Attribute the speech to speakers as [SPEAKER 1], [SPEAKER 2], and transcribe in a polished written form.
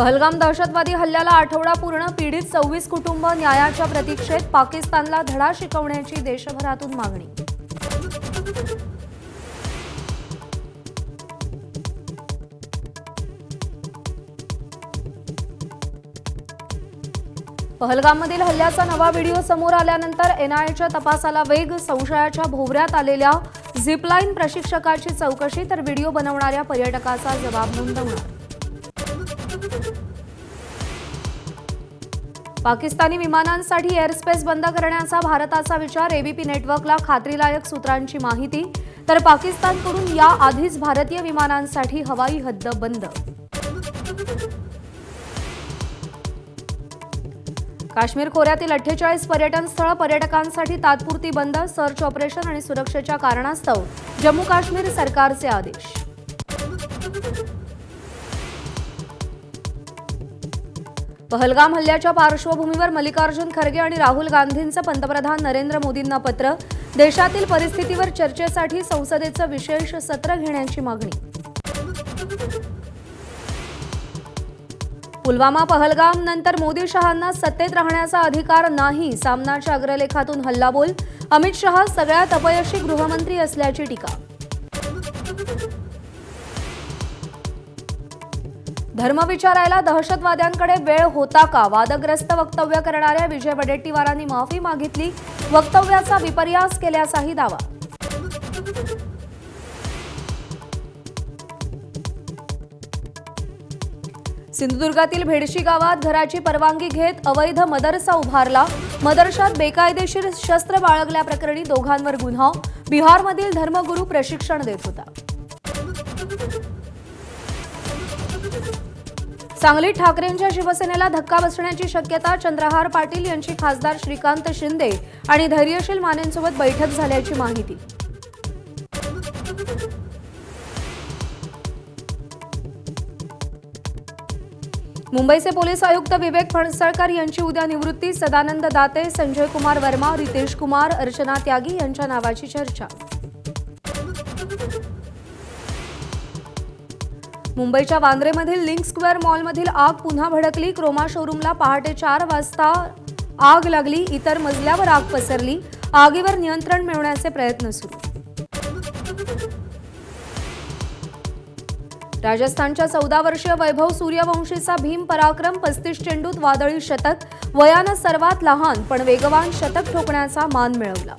[SPEAKER 1] पहलगाम दहशतवादी हल्ल्याला आठवडा पूर्ण, पीडित 26 कुटुंब न्यायाच्या प्रतीक्षेत, पाकिस्तानला धडा शिकवण्याची देशभरातून मागणी। पहलगाममधील हल्ल्याचा नवा व्हिडिओ समोर आल्यानंतर एनआयएच्या तपासाला वेग, संशयाच्या भोवऱ्यात आलेल्या झिपलाईन प्रशिक्षकाची चौकशी, तर व्हिडिओ बनवणाऱ्या पर्यटकाचा जबाब नोंदवणार। पाकिस्तानी विमानांसाठी एअरस्पेस बंद करण्याचा भारताचा विचार, एबीपी नेटवर्कला खात्रीलायक सूत्रांची माहिती, तर पाकिस्तानकडून या आधीच भारतीय विमानांसाठी हवाई हद्द बंद। काश्मीर खोऱ्यातील 48 पर्यटन स्थळ पर्यटकांसाठी तात्पुरती बंद, सर्च ऑपरेशन आणि सुरक्षेच्या कारणास्तव जम्मू काश्मीर सरकारचे आदेश। पहलगाम हल्ल्याच्या पार्श्वभूमीवर मल्लिकार्जुन खरगे आणि राहुल गांधींचं पंतप्रधान नरेंद्र मोदींना पत्र, देशातील परिस्थितीवर चर्चेसाठी संसदेचं विशेष सत्र घेण्याची मागणी। पुलवामा पहलगाम नंतर मोदी शहांना सत्तेत राहण्याचा अधिकार नाही, सामनाच्या अग्रलेखातून हल्लाबोल, अमित शहा सगळ्यात अपयशी गृहमंत्री असल्याची टीका। धर्म विचारायला दहशतवाद्यांकडे वेळ होता का, वादग्रस्त वक्तव्य करणाऱ्या विजय वडेट्टीवारांनी माफी मागितली, वक्तव्याचा विपर्यास केल्याचाही दावा। सिंधुदुर्गातील भेडशी गावात घराची परवानगी घेत अवैध मदरसा उभारला, मदरशात बेकायदेशीर शस्त्र बाळगल्याप्रकरणी दोघांवर गुन्हा, बिहारमधील धर्मगुरू प्रशिक्षण देत होता। सांगलीत ठाकरेंच्या शिवसेनेला धक्का बसण्याची शक्यता, चंद्रहार पाटील यांची खासदार श्रीकांत शिंदे आणि धैर्यशील मानेंसोबत बैठक झाल्याची माहिती। मुंबईचे पोलीस आयुक्त विवेक फणसळकर यांची उद्या निवृत्ती, सदानंद दाते, संजय कुमार वर्मा, रितेश कुमार, अर्चना त्यागी यांच्या नावाची चर्चा। मुंबईच्या वांद्रेमधील लिंक स्क्वेअर मॉलमधील आग पुन्हा भडकली, क्रोमा शोरूमला पहाटे 4 वाजता आग लागली, इतर मजल्यावर आग पसरली, आगीवर नियंत्रण मिळवण्याचे प्रयत्न सुरू। राजस्थानच्या 14 वर्षीय वैभव सूर्यवंशीचा भीम पराक्रम, 35 चेंडूत वादळी शतक, वयानं सर्वात लहान पण वेगवान शतक ठोकण्याचा मान मिळवला।